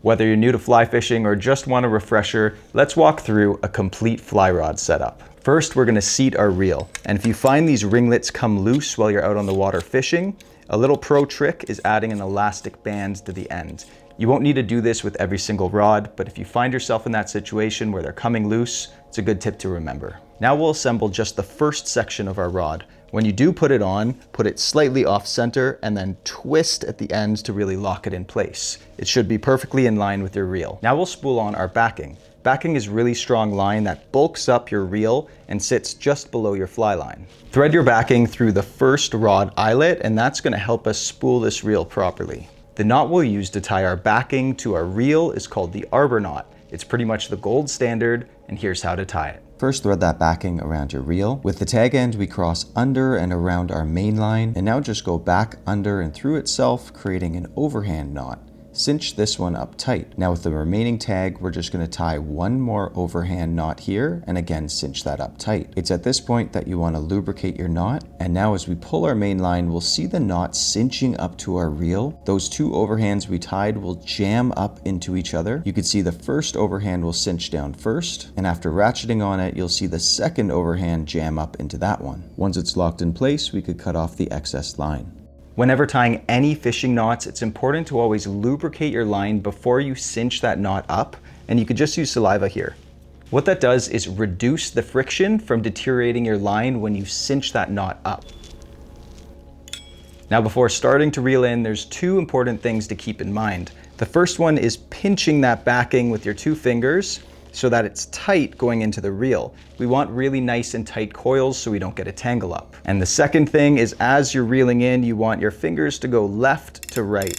Whether you're new to fly fishing or just want a refresher, let's walk through a complete fly rod setup. First, we're gonna seat our reel. And if you find these ringlets come loose while you're out on the water fishing, a little pro trick is adding an elastic band to the end. You won't need to do this with every single rod, but if you find yourself in that situation where they're coming loose, it's a good tip to remember. Now we'll assemble just the first section of our rod. When you do put it on, put it slightly off center and then twist at the ends to really lock it in place. It should be perfectly in line with your reel. Now we'll spool on our backing. Backing is really strong line that bulks up your reel and sits just below your fly line. Thread your backing through the first rod eyelet, and that's gonna help us spool this reel properly. The knot we'll use to tie our backing to our reel is called the Arbor Knot. It's pretty much the gold standard, and here's how to tie it. First, thread that backing around your reel. With the tag end, we cross under and around our main line, and now just go back under and through itself, creating an overhand knot. Cinch this one up tight. Now with the remaining tag, we're just going to tie one more overhand knot here and again cinch that up tight. It's at this point that you want to lubricate your knot, and now as we pull our main line, we'll see the knot cinching up to our reel. Those two overhands we tied will jam up into each other. You can see the first overhand will cinch down first, and after ratcheting on it, you'll see the second overhand jam up into that one. Once it's locked in place, we could cut off the excess line. Whenever tying any fishing knots, it's important to always lubricate your line before you cinch that knot up, and you could just use saliva here. What that does is reduce the friction from deteriorating your line when you cinch that knot up. Now before starting to reel in, there's two important things to keep in mind. The first one is pinching that backing with your two fingers so that it's tight going into the reel. We want really nice and tight coils so we don't get a tangle up. And the second thing is, as you're reeling in, you want your fingers to go left to right,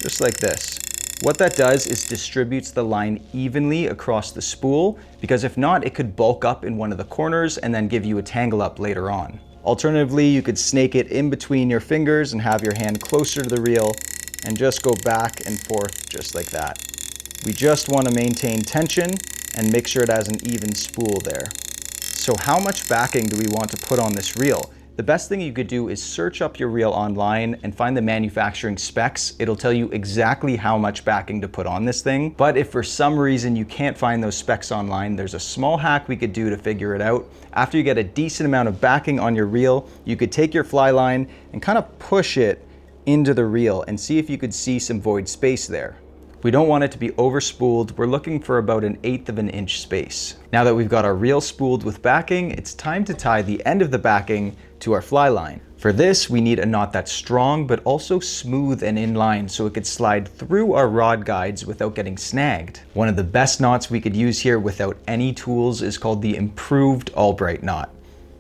just like this. What that does is distributes the line evenly across the spool, because if not, it could bulk up in one of the corners and then give you a tangle up later on. Alternatively, you could snake it in between your fingers and have your hand closer to the reel and just go back and forth just like that. We just want to maintain tension and make sure it has an even spool there. So how much backing do we want to put on this reel? The best thing you could do is search up your reel online and find the manufacturing specs. It'll tell you exactly how much backing to put on this thing. But if for some reason you can't find those specs online, there's a small hack we could do to figure it out. After you get a decent amount of backing on your reel, you could take your fly line and kind of push it into the reel and see if you could see some void space there. We don't want it to be over-spooled. We're looking for about 1/8 of an inch space. Now that we've got our reel spooled with backing, it's time to tie the end of the backing to our fly line. For this, we need a knot that's strong, but also smooth and in line so it could slide through our rod guides without getting snagged. One of the best knots we could use here without any tools is called the improved Albright knot.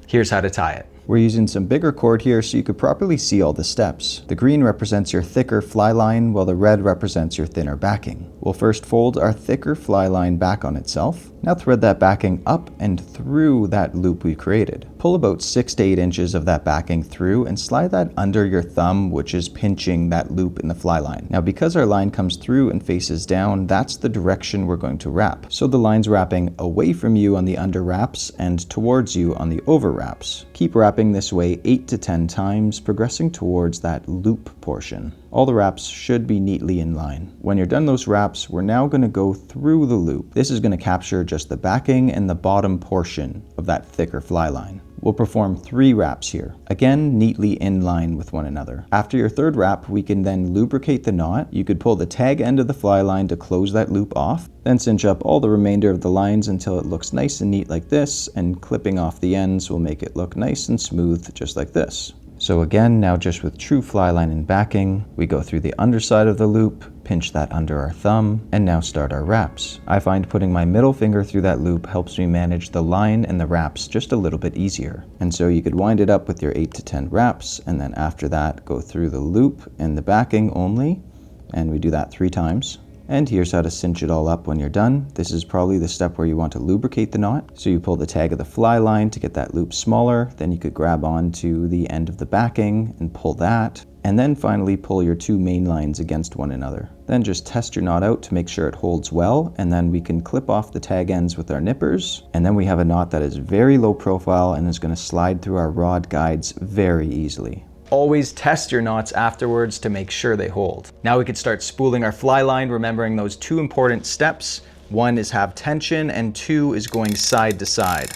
Here's how to tie it. We're using some bigger cord here so you could properly see all the steps. The green represents your thicker fly line, while the red represents your thinner backing. We'll first fold our thicker fly line back on itself. Now thread that backing up and through that loop we created. Pull about 6 to 8 inches of that backing through and slide that under your thumb, which is pinching that loop in the fly line. Now because our line comes through and faces down, that's the direction we're going to wrap. So the line's wrapping away from you on the under wraps and towards you on the over wraps. Keep wrapping this way 8 to 10 times, progressing towards that loop portion. All the wraps should be neatly in line. When you're done those wraps, we're now going to go through the loop. This is going to capture just the backing and the bottom portion of that thicker fly line. We'll perform 3 wraps here, again neatly in line with one another. After your third wrap, we can then lubricate the knot. You could pull the tag end of the fly line to close that loop off, then cinch up all the remainder of the lines until it looks nice and neat like this, and clipping off the ends will make it look nice and smooth just like this. So again, now just with true fly line and backing, we go through the underside of the loop, pinch that under our thumb, and now start our wraps. I find putting my middle finger through that loop helps me manage the line and the wraps just a little bit easier. And so you could wind it up with your 8 to 10 wraps, and then after that, go through the loop and the backing only, and we do that 3 times. And here's how to cinch it all up when you're done. This is probably the step where you want to lubricate the knot. So you pull the tag of the fly line to get that loop smaller, then you could grab onto the end of the backing and pull that, and then finally pull your 2 main lines against one another. Then just test your knot out to make sure it holds well, and then we can clip off the tag ends with our nippers, and then we have a knot that is very low profile and is going to slide through our rod guides very easily. Always test your knots afterwards to make sure they hold. Now we could start spooling our fly line, remembering those two important steps. One is have tension and two is going side to side.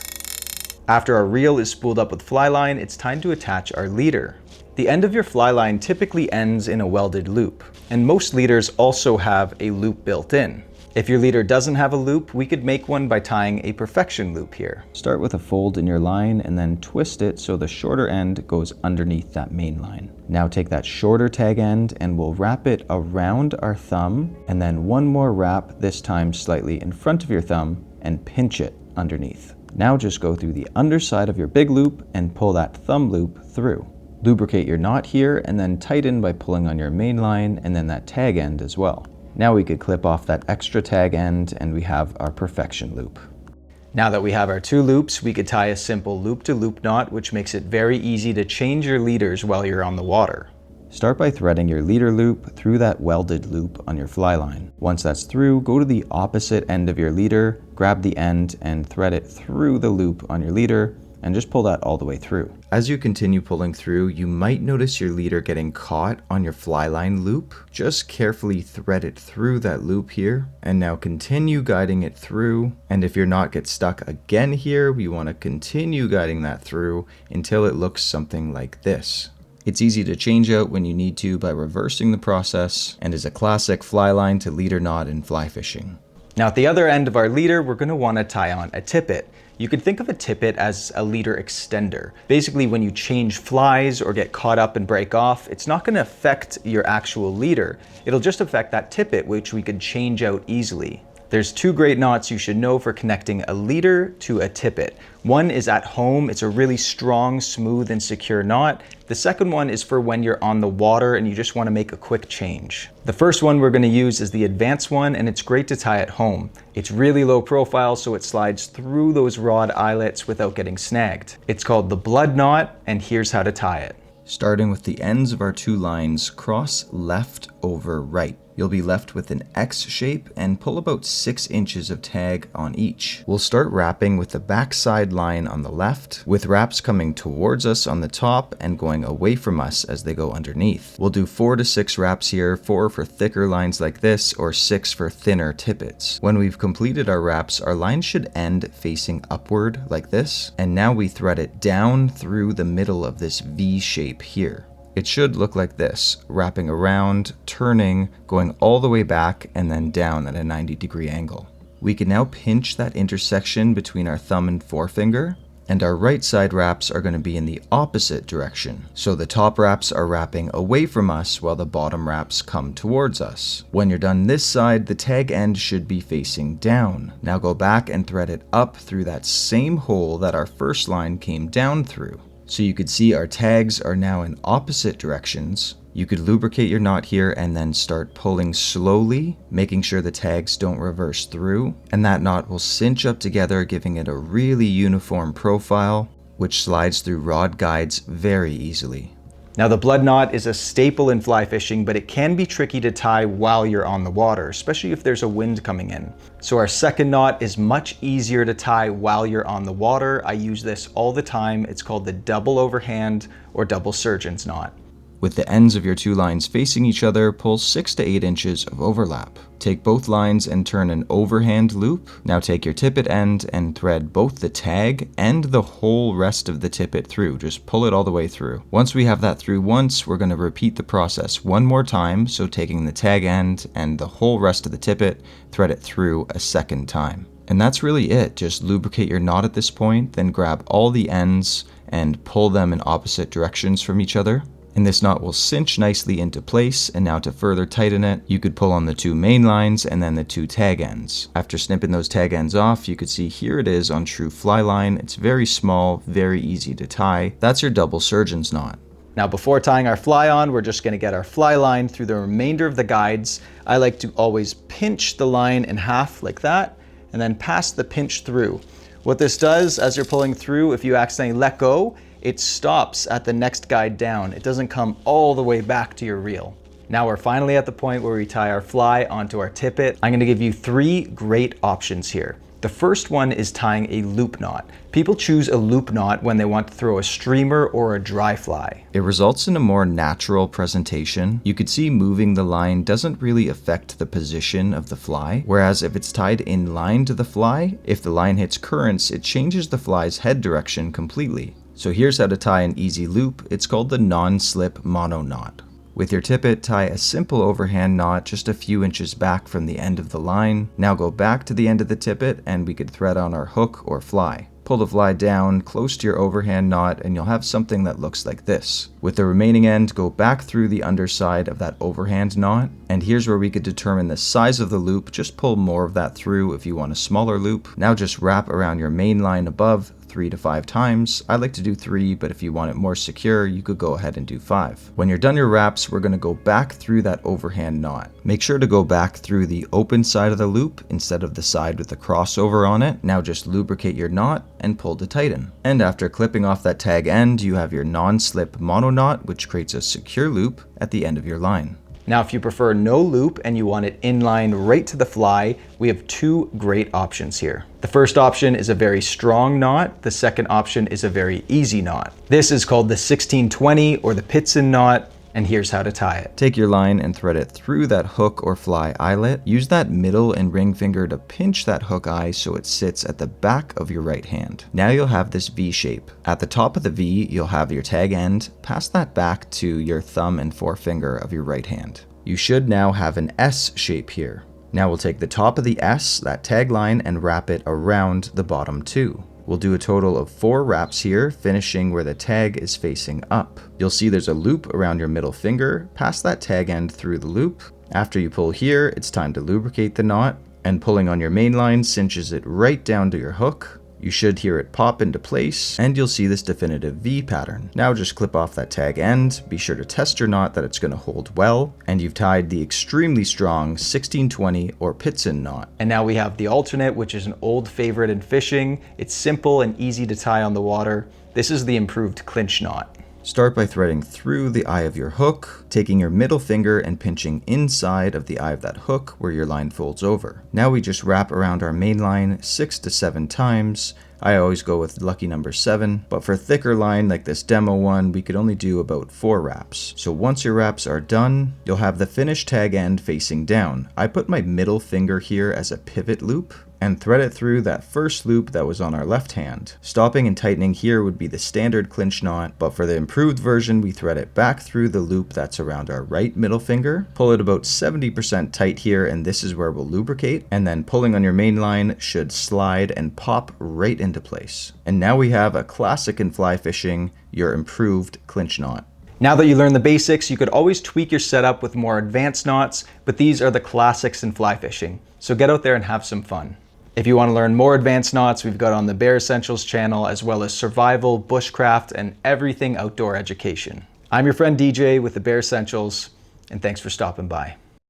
After our reel is spooled up with fly line, it's time to attach our leader. The end of your fly line typically ends in a welded loop, and most leaders also have a loop built in. If your leader doesn't have a loop, we could make one by tying a perfection loop here. Start with a fold in your line and then twist it so the shorter end goes underneath that main line. Now take that shorter tag end and we'll wrap it around our thumb, and then one more wrap, this time slightly in front of your thumb, and pinch it underneath. Now just go through the underside of your big loop and pull that thumb loop through. Lubricate your knot here and then tighten by pulling on your main line and then that tag end as well. Now we could clip off that extra tag end and we have our perfection loop. Now that we have our two loops, we could tie a simple loop-to-loop knot, which makes it very easy to change your leaders while you're on the water. Start by threading your leader loop through that welded loop on your fly line. Once that's through, go to the opposite end of your leader, grab the end and thread it through the loop on your leader, and just pull that all the way through. As you continue pulling through, you might notice your leader getting caught on your fly line loop. Just carefully thread it through that loop here, and now continue guiding it through. And if your knot gets stuck again here, we want to continue guiding that through until it looks something like this. It's easy to change out when you need to by reversing the process, and is a classic fly line to leader knot in fly fishing. Now at the other end of our leader, we're going to want to tie on a tippet. You can think of a tippet as a leader extender. Basically, when you change flies or get caught up and break off, it's not going to affect your actual leader. It'll just affect that tippet, which we could change out easily. There's two great knots you should know for connecting a leader to a tippet. One is at home. It's a really strong, smooth, and secure knot. The second one is for when you're on the water and you just want to make a quick change. The first one we're going to use is the advanced one, and it's great to tie at home. It's really low profile, so it slides through those rod eyelets without getting snagged. It's called the blood knot, and here's how to tie it. Starting with the ends of our two lines, cross left over right. You'll be left with an X shape and pull about 6 inches of tag on each. We'll start wrapping with the backside line on the left, with wraps coming towards us on the top and going away from us as they go underneath. We'll do 4 to 6 wraps here, 4 for thicker lines like this, or 6 for thinner tippets. When we've completed our wraps, our line should end facing upward like this, and now we thread it down through the middle of this V shape here. It should look like this, wrapping around, turning, going all the way back, and then down at a 90-degree angle. We can now pinch that intersection between our thumb and forefinger, and our right side wraps are going to be in the opposite direction. So the top wraps are wrapping away from us while the bottom wraps come towards us. When you're done this side, the tag end should be facing down. Now go back and thread it up through that same hole that our first line came down through. So you could see our tags are now in opposite directions. You could lubricate your knot here and then start pulling slowly, making sure the tags don't reverse through, and that knot will cinch up together, giving it a really uniform profile, which slides through rod guides very easily. Now the blood knot is a staple in fly fishing, but it can be tricky to tie while you're on the water, especially if there's a wind coming in. So our second knot is much easier to tie while you're on the water. I use this all the time. It's called the double overhand or double surgeon's knot. With the ends of your two lines facing each other, pull 6 to 8 inches of overlap. Take both lines and turn an overhand loop. Now take your tippet end and thread both the tag and the whole rest of the tippet through. Just pull it all the way through. Once we have that through once, we're going to repeat the process one more time. So taking the tag end and the whole rest of the tippet, thread it through a second time. And that's really it. Just lubricate your knot at this point, then grab all the ends and pull them in opposite directions from each other. And this knot will cinch nicely into place, and now to further tighten it, you could pull on the 2 main lines and then the 2 tag ends. After snipping those tag ends off, you could see here it is on true fly line. It's very small, very easy to tie. That's your double surgeon's knot. Now before tying our fly on, we're just going to get our fly line through the remainder of the guides. I like to always pinch the line in half like that, and then pass the pinch through. What this does as you're pulling through, if you accidentally let go, it stops at the next guide down. It doesn't come all the way back to your reel. Now we're finally at the point where we tie our fly onto our tippet. I'm gonna give you 3 great options here. The first one is tying a loop knot. People choose a loop knot when they want to throw a streamer or a dry fly. It results in a more natural presentation. You could see moving the line doesn't really affect the position of the fly, whereas if it's tied in line to the fly, if the line hits currents, it changes the fly's head direction completely. So here's how to tie an easy loop. It's called the non-slip mono knot. With your tippet, tie a simple overhand knot just a few inches back from the end of the line. Now go back to the end of the tippet and we could thread on our hook or fly. Pull the fly down close to your overhand knot and you'll have something that looks like this. With the remaining end, go back through the underside of that overhand knot. And here's where we could determine the size of the loop. Just pull more of that through if you want a smaller loop. Now just wrap around your main line above 3 to 5 times. I like to do 3, but if you want it more secure, you could go ahead and do 5. When you're done your wraps, we're going to go back through that overhand knot. Make sure to go back through the open side of the loop instead of the side with the crossover on it. Now just lubricate your knot and pull to tighten. And after clipping off that tag end, you have your non-slip mono knot, which creates a secure loop at the end of your line. Now, if you prefer no loop and you want it inline right to the fly, we have 2 great options here. The first option is a very strong knot. The second option is a very easy knot. This is called the 1620 or the Pitzen Knot, and here's how to tie it. Take your line and thread it through that hook or fly eyelet. Use that middle and ring finger to pinch that hook eye so it sits at the back of your right hand. Now you'll have this V shape. At the top of the V, you'll have your tag end. Pass that back to your thumb and forefinger of your right hand. You should now have an S shape here. Now we'll take the top of the S, that tag line, and wrap it around the bottom 2. We'll do a total of 4 wraps here, finishing where the tag is facing up. You'll see there's a loop around your middle finger. Pass that tag end through the loop. After you pull here, it's time to lubricate the knot, and pulling on your main line cinches it right down to your hook. You should hear it pop into place, and you'll see this definitive V pattern. Now just clip off that tag end. Be sure to test your knot that it's going to hold well, and you've tied the extremely strong 1620 or Pitzen knot. And now we have the alternate, which is an old favorite in fishing. It's simple and easy to tie on the water. This is the improved clinch knot. Start by threading through the eye of your hook, taking your middle finger and pinching inside of the eye of that hook where your line folds over. Now we just wrap around our main line 6 to 7 times. I always go with lucky number 7, but for thicker line like this demo one, we could only do about 4 wraps. So once your wraps are done, you'll have the finished tag end facing down. I put my middle finger here as a pivot loop and thread it through that first loop that was on our left hand. Stopping and tightening here would be the standard clinch knot, but for the improved version, we thread it back through the loop that's around our right middle finger. Pull it about 70% tight here, and this is where we'll lubricate, and then pulling on your main line should slide and pop right into place. And now we have a classic in fly fishing, your improved clinch knot. Now that you learn the basics, you could always tweak your setup with more advanced knots, but these are the classics in fly fishing. So get out there and have some fun. If you want to learn more advanced knots, we've got on the Bear Essentials channel, as well as survival, bushcraft, and everything outdoor education. I'm your friend DJ with the Bear Essentials, and thanks for stopping by.